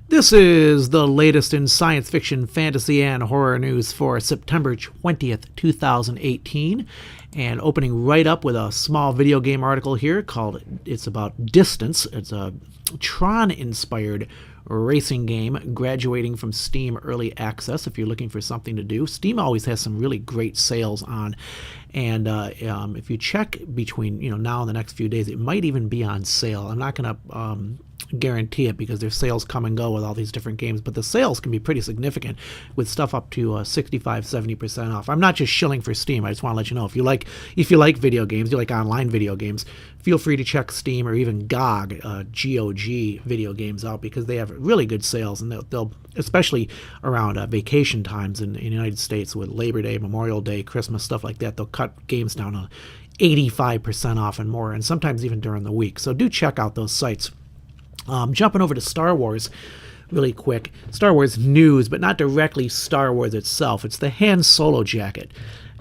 This is the latest in science fiction, fantasy, and horror news for September 20th, 2018. And opening right up with a small video game article here called It's About Distance. It's a Tron-inspired racing game graduating from Steam Early Access if you're looking for something to do. Steam always has some really great sales on. And if you check between now and the next few days, it might even be on sale. I'm not going to guarantee it because their sales come and go with all these different games, but the sales can be pretty significant with stuff up to 65-70% off. I'm not just shilling for Steam. I just want to let you know, if you like video games, you like online video games, feel free to check Steam or even GOG, GOG video games out, because they have really good sales, and they'll especially around vacation times in the United States with Labor Day, Memorial Day, Christmas, stuff like that. They'll cut games down to 85% off and more, and sometimes even during the week. So do check out those sites. Jumping over to Star Wars really quick. Star Wars news, but not directly Star Wars itself. It's the Han Solo jacket,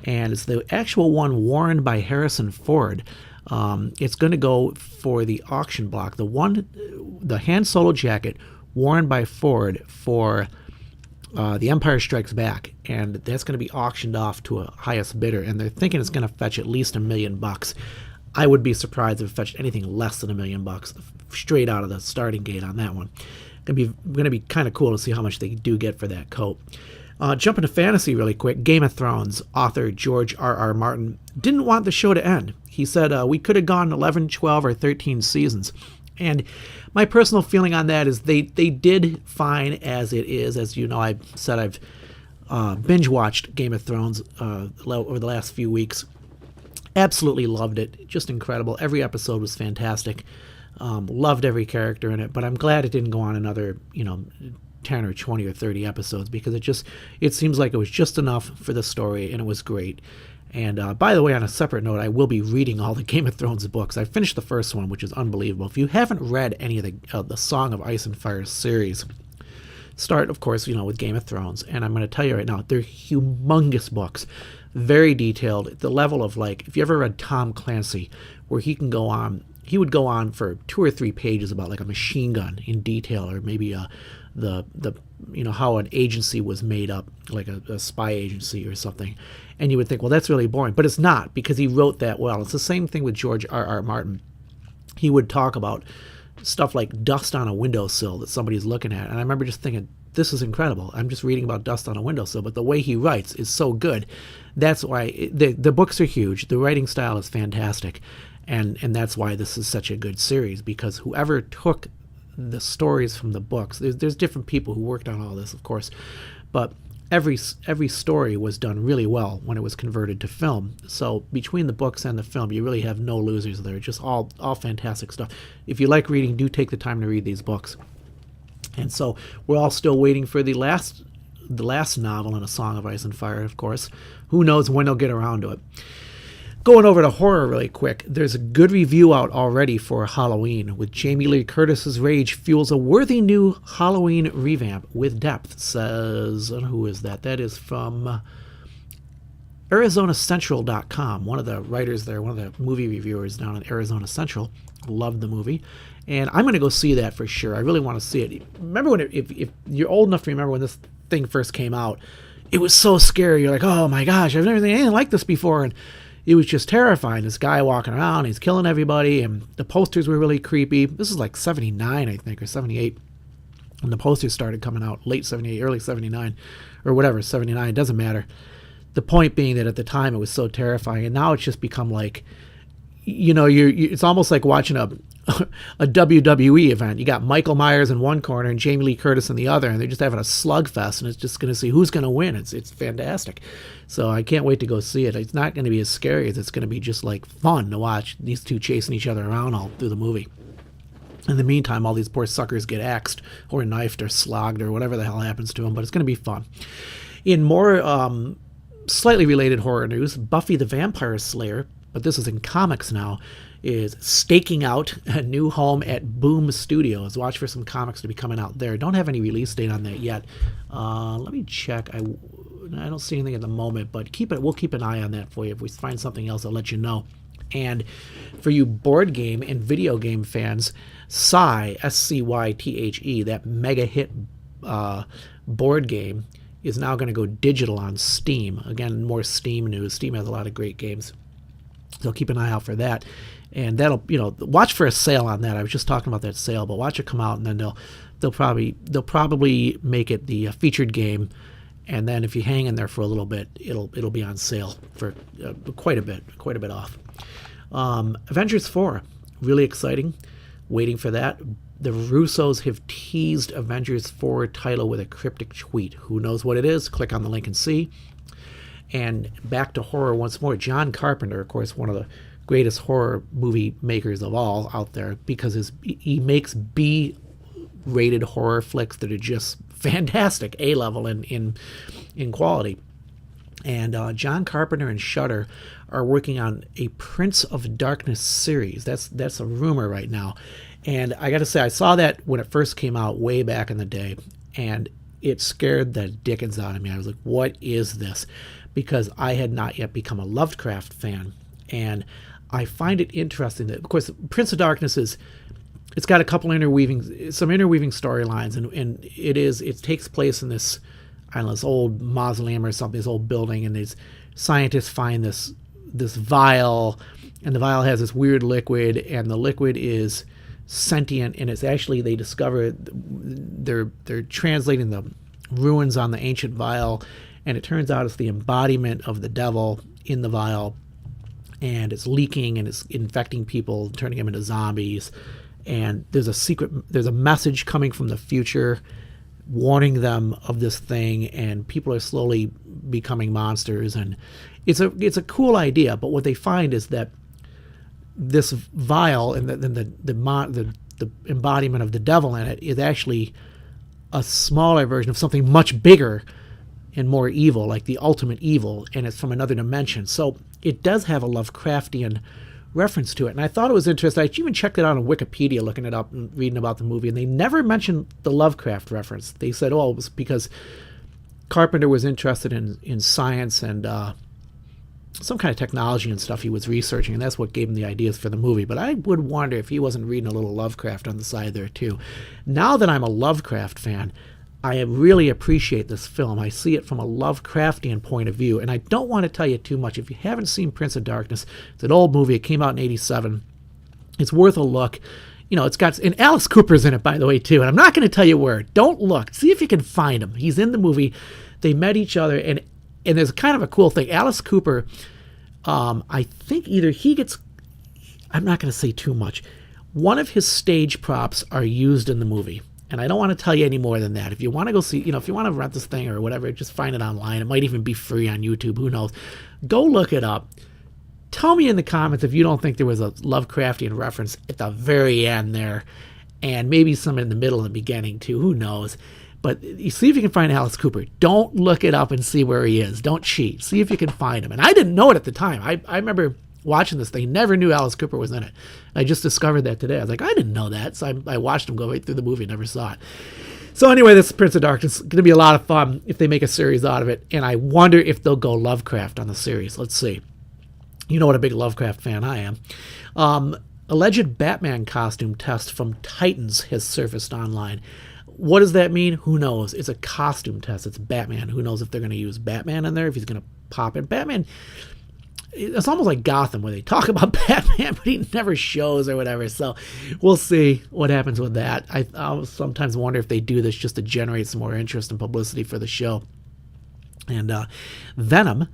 and it's the actual one worn by Harrison Ford. It's going to go for the auction block. The Han Solo jacket worn by Ford for The Empire Strikes Back, and that's going to be auctioned off to a highest bidder, and they're thinking it's going to fetch at least $1 million. I would be surprised if it fetched anything less than $1 million straight out of the starting gate on that one. Going to be kind of cool to see how much they do get for that coat. Jumping to fantasy really quick. Game of Thrones author George R.R. Martin didn't want the show to end. He said we could have gone 11, 12, or 13 seasons. And my personal feeling on that is they did fine as it is. As you know, I said I've binge watched Game of Thrones over the last few weeks. Absolutely loved it. Just incredible. Every episode was fantastic. Loved every character in it. But I'm glad it didn't go on another, 10 or 20 or 30 episodes, because it seems like it was just enough for the story, and it was great. And by the way, on a separate note, I will be reading all the Game of Thrones books. I finished the first one, which is unbelievable. If you haven't read any of the Song of Ice and Fire series, start, of course, with Game of Thrones. And I'm going to tell you right now, they're humongous books. Very detailed, at the level of, like, if you ever read Tom Clancy, where he would go on for 2 or 3 pages about like a machine gun in detail, or maybe the how an agency was made up, like a spy agency or something. And you would think, well, that's really boring, but it's not, because he wrote that well. It's the same thing with George R.R. Martin. He would talk about stuff like dust on a windowsill that somebody's looking at, and I remember just thinking, this is incredible. I'm just reading about dust on a windowsill, but the way he writes is so good. That's why the books are huge. The writing style is fantastic, and that's why this is such a good series, because whoever took the stories from the books, there's different people who worked on all this, of course, but every story was done really well when it was converted to film. So between the books and the film, you really have no losers there. Just all fantastic stuff. If you like reading, do take the time to read these books. And so we're all still waiting for the last novel in A Song of Ice and Fire, of course. Who knows when they'll get around to it. Going over to horror really quick, there's a good review out already for Halloween, with Jamie Lee Curtis's rage fuels a worthy new Halloween revamp with depth, says, and who is that? That is from ArizonaCentral.com. One of the writers there, one of the movie reviewers down at Arizona Central, loved the movie. And I'm going to go see that for sure. I really want to see it. Remember when, if you're old enough to remember when this thing first came out, it was so scary. You're like, oh my gosh, I've never seen anything like this before. And it was just terrifying. This guy walking around, he's killing everybody, and the posters were really creepy. This is like 79, I think, or 78. When the posters started coming out, late 78, early 79, or whatever, 79, it doesn't matter. The point being that at the time it was so terrifying, and now it's just become like, it's almost like watching a WWE event. You got Michael Myers in one corner and Jamie Lee Curtis in the other, and they're just having a slugfest, and it's just going to see who's going to win. It's fantastic. So I can't wait to go see it. It's not going to be as scary as it's going to be just like fun to watch these two chasing each other around all through the movie. In the meantime, all these poor suckers get axed or knifed or slogged or whatever the hell happens to them, but it's going to be fun. In more slightly related horror news, Buffy the Vampire Slayer, but this is in comics now, is staking out a new home at Boom Studios. Watch for some comics to be coming out there. Don't have any release date on that yet. Let me check. I don't see anything at the moment, but we'll keep an eye on that for you. If we find something else, I'll let you know. And for you board game and video game fans, Sci, Scythe, that mega hit board game, is now going to go digital on Steam. Again, more Steam news. Steam has a lot of great games, so keep an eye out for that. And that'll, watch for a sale on that. I was just talking about that sale, but watch it come out, and then they'll probably make it the featured game. And then if you hang in there for a little bit, it'll be on sale for quite a bit off. Avengers 4, really exciting. Waiting for that. The Russos have teased Avengers 4 title with a cryptic tweet. Who knows what it is? Click on the link and see. And back to horror once more. John Carpenter, of course, one of the greatest horror movie makers of all out there, because he makes B-rated horror flicks that are just fantastic, A-level in quality. And John Carpenter and Shudder are working on a Prince of Darkness series. That's a rumor right now. And I got to say, I saw that when it first came out way back in the day, and it scared the dickens out of me. I was like, what is this? Because I had not yet become a Lovecraft fan. And I find it interesting that, of course, Prince of Darkness it's got a couple interweaving storylines, and it takes place in this, I don't know, this old mausoleum or something, this old building, and these scientists find this vial, and the vial has this weird liquid, and the liquid is sentient, and it's actually, they discover they're translating the ruins on the ancient vial, and it turns out it's the embodiment of the devil in the vial, and it's leaking, and it's infecting people, turning them into zombies. And there's a message coming from the future warning them of this thing, and people are slowly becoming monsters. And it's a cool idea, but what they find is that this vial and the embodiment of the devil in it is actually a smaller version of something much bigger and more evil, like the ultimate evil, and it's from another dimension. So it does have a Lovecraftian reference to it. And I thought it was interesting. I even checked it out on Wikipedia, looking it up and reading about the movie, and they never mentioned the Lovecraft reference. They said, it was because Carpenter was interested in science and some kind of technology and stuff he was researching, and that's what gave him the ideas for the movie. But I would wonder if he wasn't reading a little Lovecraft on the side there too. Now that I'm a Lovecraft fan, I really appreciate this film. I see it from a Lovecraftian point of view, and I don't want to tell you too much. If you haven't seen Prince of Darkness, it's an old movie. It came out in '87. It's worth a look. It's got, and Alice Cooper's in it, by the way, too. And I'm not going to tell you where. Don't look. See if you can find him. He's in the movie. They met each other, and there's kind of a cool thing. Alice Cooper, I think either he gets, I'm not going to say too much. One of his stage props are used in the movie. And I don't want to tell you any more than that. If you want to go see, if you want to rent this thing or whatever, just find it online. It might even be free on YouTube. Who knows? Go look it up. Tell me in the comments if you don't think there was a Lovecraftian reference at the very end there, and maybe some in the middle and the beginning too. Who knows? But you see if you can find Alice Cooper. Don't look it up and see where he is. Don't cheat. See if you can find him. And I didn't know it at the time. I remember watching this thing, never knew Alice Cooper was in it. I just discovered that today. I was like, I didn't know that. So I watched him go right through the movie, never saw it. So anyway, this is Prince of Darkness. It's going to be a lot of fun if they make a series out of it. And I wonder if they'll go Lovecraft on the series. Let's see. You know what a big Lovecraft fan I am. Alleged Batman costume test from Titans has surfaced online. What does that mean? Who knows? It's a costume test. It's Batman. Who knows if they're going to use Batman in there, if he's going to pop in. Batman, it's almost like Gotham, where they talk about Batman, but he never shows or whatever. So we'll see what happens with that. I'll sometimes wonder if they do this just to generate some more interest and publicity for the show. And Venom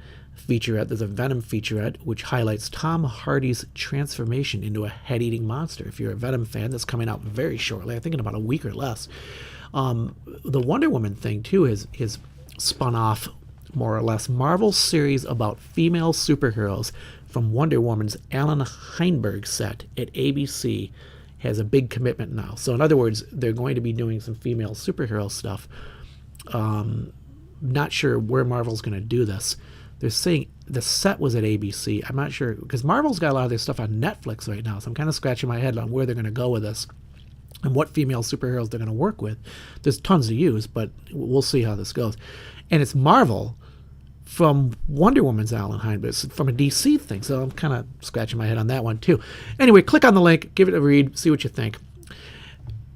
featurette, there's a Venom featurette which highlights Tom Hardy's transformation into a head-eating monster. If you're a Venom fan, that's coming out very shortly. I think in about a week or less. The Wonder Woman thing, too, is spun off more or less. Marvel's series about female superheroes from Wonder Woman's Alan Heinberg set at ABC has a big commitment now. So in other words, they're going to be doing some female superhero stuff. Not sure where Marvel's going to do this. They're saying the set was at ABC. I'm not sure, because Marvel's got a lot of their stuff on Netflix right now, so I'm kind of scratching my head on where they're going to go with this and what female superheroes they're going to work with. There's tons to use, but we'll see how this goes. And it's Marvel from Wonder Woman's Alan Hine, but it's from a DC thing, so I'm kind of scratching my head on that one too. Anyway, click on the link, give it a read, see what you think.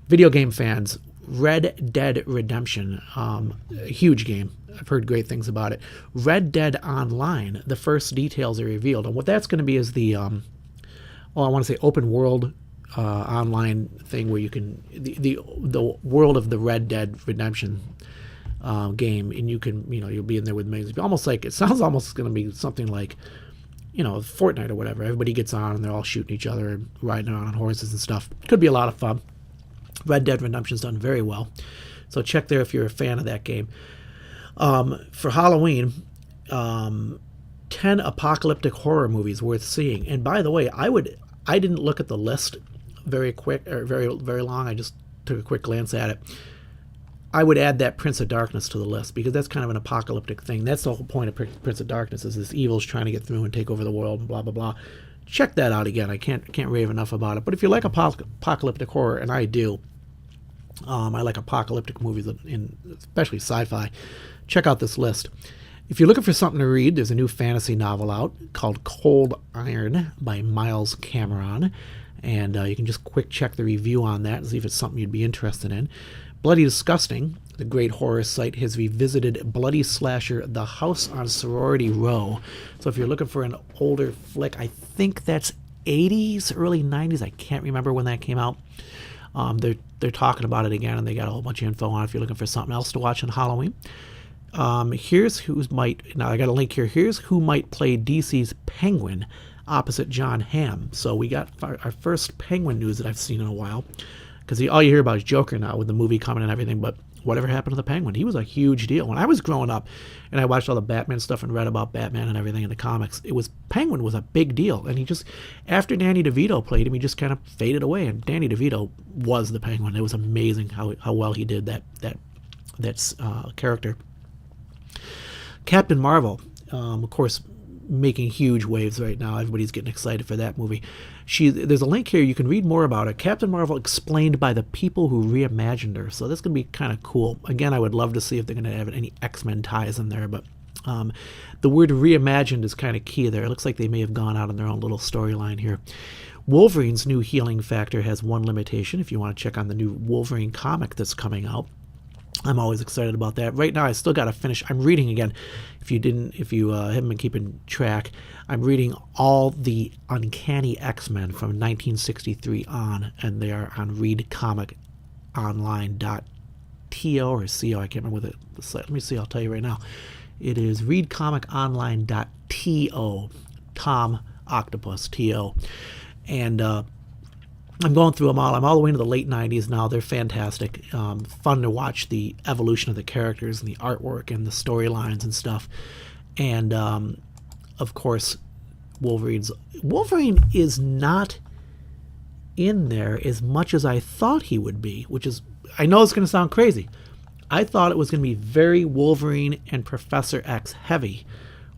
Video game fans, Red Dead Redemption, a huge game. I've heard great things about it. Red Dead Online, the first details are revealed, and what that's going to be is the, I want to say open world online thing where you can the world of the Red Dead Redemption game, and you can you'll be in there with millions. Almost like it sounds almost going to be something like Fortnite or whatever. Everybody gets on and they're all shooting each other and riding around on horses and stuff. Could be a lot of fun. Red Dead Redemption's done very well, so check there if you're a fan of that game. For Halloween, 10 apocalyptic horror movies worth seeing. And by the way, I didn't look at the list very quick or very very long. I just took a quick glance at it. I would add that Prince of Darkness to the list because that's kind of an apocalyptic thing. That's the whole point of Prince of Darkness, is this evil's trying to get through and take over the world and blah blah blah. Check that out again. I can't rave enough about it. But if you like apocalyptic horror, and I do, I like apocalyptic movies, especially sci-fi, check out this list. If you're looking for something to read, there's a new fantasy novel out called Cold Iron by Miles Cameron. And you can just quick check the review on that and see if it's something you'd be interested in. Bloody Disgusting, the great horror site, has revisited bloody slasher The House on Sorority Row. So if you're looking for an older flick, I think that's 80s, early 90s. I can't remember when that came out. They're talking about it again, and they got a whole bunch of info on it if you're looking for something else to watch on Halloween. Here's who might... Now, I got a link here. Here's who might play DC's Penguin opposite John Hamm. So we got our first Penguin news that I've seen in a while, because all you hear about is Joker now with the movie coming and everything, but whatever happened to the Penguin? He was a huge deal. When I was growing up and I watched all the Batman stuff and read about Batman and everything in the comics, Penguin was a big deal. And he just, after Danny DeVito played him, he just kind of faded away. And Danny DeVito was the Penguin. It was amazing how well he did that character. Captain Marvel, of course, making huge waves right now. Everybody's getting excited for that movie. There's a link here. You can read more about it. Captain Marvel explained by the people who reimagined her. So that's going to be kind of cool. Again, I would love to see if they're going to have any X-Men ties in there, but the word reimagined is kind of key there. It looks like they may have gone out on their own little storyline here. Wolverine's new healing factor has one limitation. If you want to check on the new Wolverine comic that's coming out, I'm always excited about that. Right now, I still got to finish. I'm reading again. If you haven't been keeping track, I'm reading all the Uncanny X-Men from 1963 on, and they are on readcomiconline.to or co. I can't remember the site. Let me see. I'll tell you right now. It is readcomiconline.to. Tom Octopus to. And I'm going through them all. I'm all the way into the late 90s now. They're fantastic. Fun to watch the evolution of the characters and the artwork and the storylines and stuff. And, of course, Wolverine is not in there as much as I thought he would be, which is, I know it's going to sound crazy. I thought it was going to be very Wolverine and Professor X heavy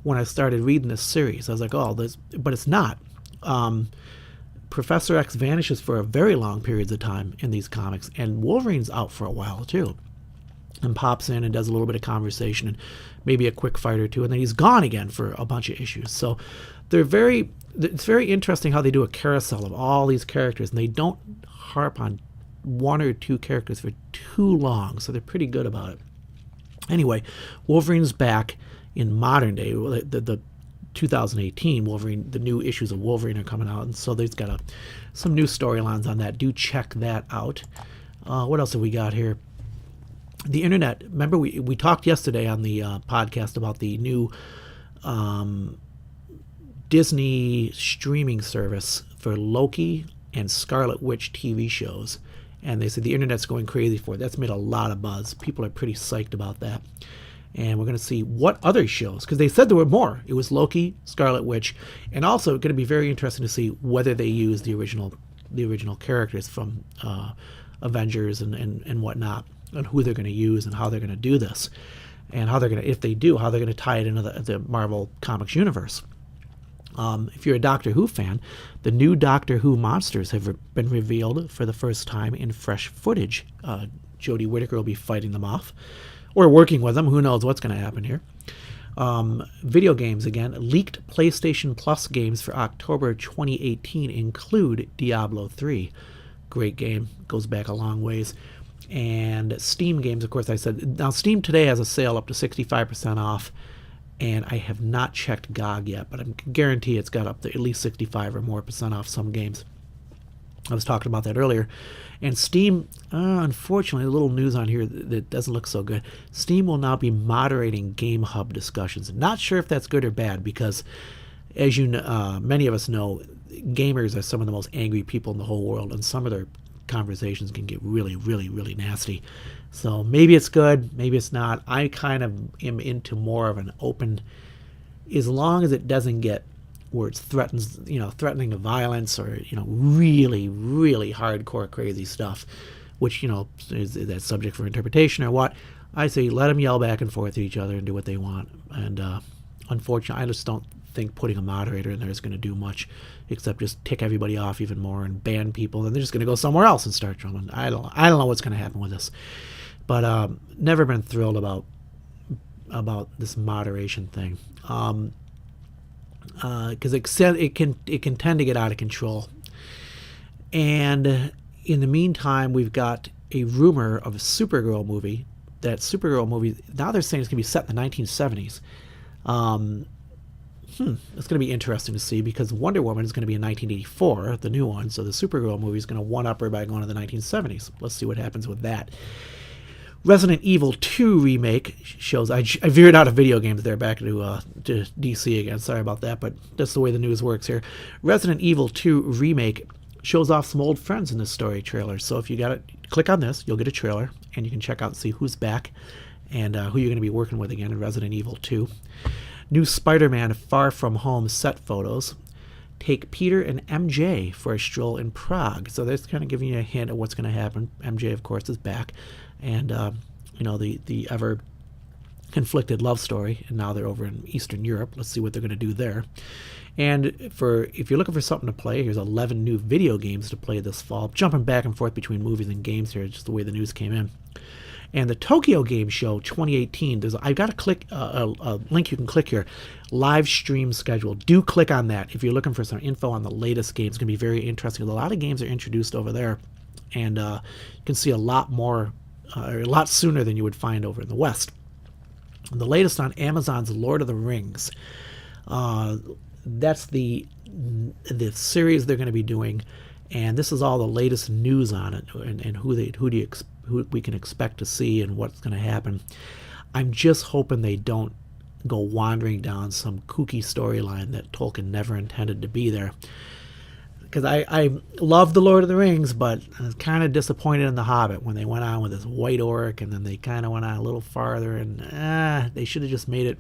when I started reading this series. I was like, but it's not. Professor X vanishes for a very long periods of time in these comics, and Wolverine's out for a while too, and pops in and does a little bit of conversation and maybe a quick fight or two, and then he's gone again for a bunch of issues. So it's very interesting how they do a carousel of all these characters, and they don't harp on one or two characters for too long, so they're pretty good about it. Anyway, Wolverine's back in modern day. The 2018 Wolverine, the new issues of Wolverine are coming out, and so there's got some new storylines on that. Do check that out. What else have we got here? The internet. Remember, we talked yesterday on the podcast about the new Disney streaming service for Loki and Scarlet Witch TV shows, and they said the internet's going crazy for it. That's made a lot of buzz. People are pretty psyched about that. And we're going to see what other shows, because they said there were more. It was Loki, Scarlet Witch, and also going to be very interesting to see whether they use the original characters from Avengers and whatnot, and who they're going to use and how they're going to do this, and how they're going to, if they do, how they're going to tie it into the Marvel Comics universe. If you're a Doctor Who fan, the new Doctor Who monsters have been revealed for the first time in fresh footage. Jodie Whittaker will be fighting them off, or working with them. Who knows what's going to happen here. Video games again. Leaked PlayStation Plus games for October 2018 include Diablo 3. Great game. Goes back a long ways. And Steam games, of course, I said. Now, Steam today has a sale up to 65% off. And I have not checked GOG yet, but I guarantee it's got up to at least 65 or more % off some games. I was talking about that earlier. And Steam, unfortunately, a little news on here that doesn't look so good. Steam will now be moderating Game Hub discussions. Not sure if that's good or bad because, as you know, many of us know, gamers are some of the most angry people in the whole world, and some of their conversations can get really, really, really nasty. So maybe it's good, maybe it's not. I kind of am into more of an open, as long as it doesn't get where it's threatening of violence or, really, really hardcore crazy stuff, which, is that subject for interpretation or what. I say let them yell back and forth at each other and do what they want. And unfortunately, I just don't think putting a moderator in there is going to do much except just tick everybody off even more and ban people. Then they're just going to go somewhere else and start drumming. I don't know what's going to happen with this. But never been thrilled about this moderation thing. Because it can tend to get out of control. And in the meantime, we've got a rumor of a Supergirl movie. That Supergirl movie, now they're saying it's going to be set in the 1970s. It's going to be interesting to see because Wonder Woman is going to be in 1984, the new one. So the Supergirl movie is going to one-up her by going to the 1970s. Let's see what happens with that. Resident Evil 2 remake shows. I veered out of video games there back to DC again. Sorry about that, but that's the way the news works here. Resident Evil 2 remake shows off some old friends in this story trailer. So if you got it, click on this, you'll get a trailer, and you can check out and see who's back and who you're going to be working with again in Resident Evil 2. New Spider-Man Far From Home set photos take Peter and MJ for a stroll in Prague. So that's kind of giving you a hint of what's going to happen. MJ, of course, is back. And, the ever conflicted love story. And now they're over in Eastern Europe. Let's see what they're going to do there. And if you're looking for something to play, here's 11 new video games to play this fall. Jumping back and forth between movies and games here, just the way the news came in. And the Tokyo Game Show 2018, I've got a link you can click here, live stream schedule. Do click on that if you're looking for some info on the latest games. It's going to be very interesting. A lot of games are introduced over there, and you can see a lot more, a lot sooner than you would find over in the West. And the latest on Amazon's Lord of the Rings. That's the series they're going to be doing, and this is all the latest news on it and who we can expect to see and what's going to happen. I'm just hoping they don't go wandering down some kooky storyline that Tolkien never intended to be there. Because I love The Lord of the Rings, but I was kind of disappointed in The Hobbit when they went on with this white orc, and then they kind of went on a little farther, and they should have just made it.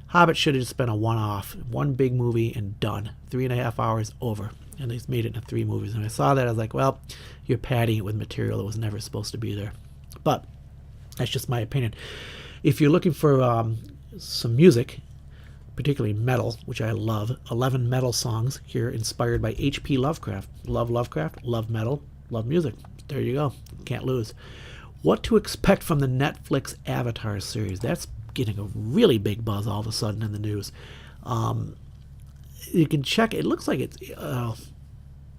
Hobbit should have just been a one-off, one big movie and done. 3.5 hours over. And they made it into 3 movies. And I saw that, I was like, well, you're padding it with material that was never supposed to be there. But that's just my opinion. If you're looking for some music, particularly metal, which I love, 11 metal songs here inspired by H.P. Lovecraft. Love Lovecraft, love metal, love music. There you go. Can't lose. What to expect from the Netflix Avatar series. That's getting a really big buzz all of a sudden in the news. You can check. It looks like it's.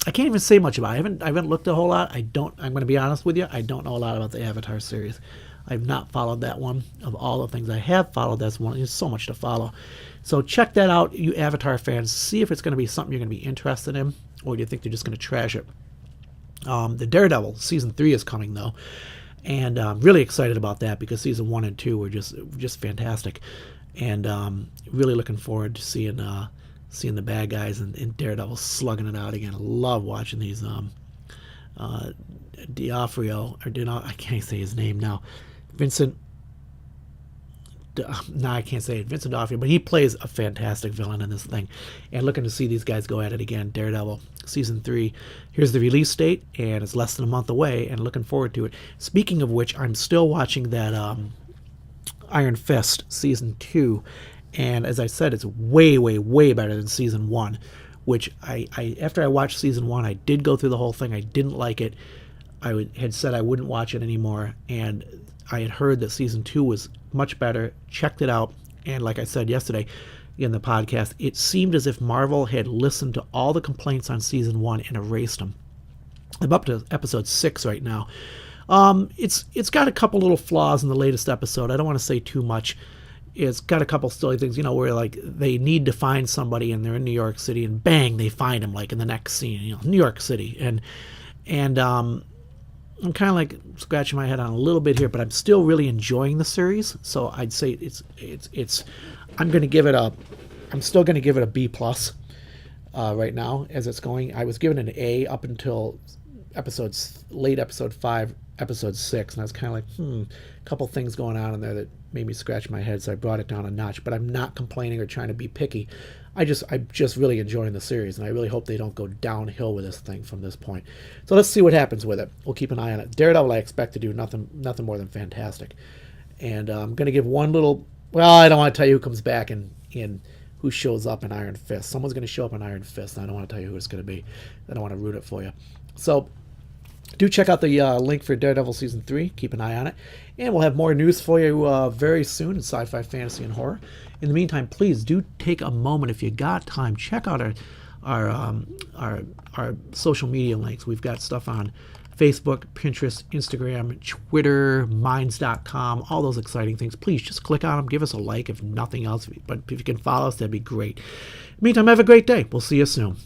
I can't even say much about it. I haven't looked a whole lot. I'm going to be honest with you. I don't know a lot about the Avatar series. I've not followed that one. Of all the things I have followed, that's one. There's so much to follow. So check that out, you Avatar fans. See if it's going to be something you're going to be interested in, or do you think they're just going to trash it? The Daredevil season 3 is coming though, and I'm really excited about that because season 1 and 2 were just fantastic, and really looking forward to seeing the bad guys and Daredevil slugging it out again. I love watching these D'Onofrio, I can't say his name now. I can't say it. Vincent D'Onofrio, but he plays a fantastic villain in this thing. And looking to see these guys go at it again. Daredevil season 3. Here's the release date, and it's less than a month away, and looking forward to it. Speaking of which, I'm still watching that Iron Fist season 2. And as I said, it's way, way, way better than season 1, which I after I watched season 1, I did go through the whole thing. I didn't like it. I had said I wouldn't watch it anymore, and I had heard that season 2 was much better, checked it out, And like I said yesterday in the podcast, it seemed as if Marvel had listened to all the complaints on season 1 and erased them. I'm up to episode 6 right now. It's got a couple little flaws in the latest episode. I don't want to say too much. It's got a couple silly things, where like they need to find somebody and they're in New York City and bang, they find him like in the next scene, New York City. And I'm kind of like scratching my head on a little bit here, but I'm still really enjoying the series. So I'd say I'm still going to give it a B plus right now as it's going. I was given an A up until late episode 5, episode 6, and I was kind of like, a couple things going on in there that made me scratch my head, so I brought it down a notch. But I'm not complaining or trying to be picky. I'm just really enjoying the series, and I really hope they don't go downhill with this thing from this point. So let's see what happens with it. We'll keep an eye on it. Daredevil, I expect to do nothing more than fantastic. And I'm going to give one little... Well, I don't want to tell you who comes back and who shows up in Iron Fist. Someone's going to show up in Iron Fist, and I don't want to tell you who it's going to be. I don't want to root it for you. So do check out the link for Daredevil Season 3. Keep an eye on it. And we'll have more news for you very soon in sci-fi, fantasy, and horror. In the meantime, please do take a moment, if you got time, check out our social media links. We've got stuff on Facebook, Pinterest, Instagram, Twitter, Minds.com, all those exciting things. Please just click on them. Give us a like, if nothing else. But if you can follow us, that'd be great. In the meantime, have a great day. We'll see you soon.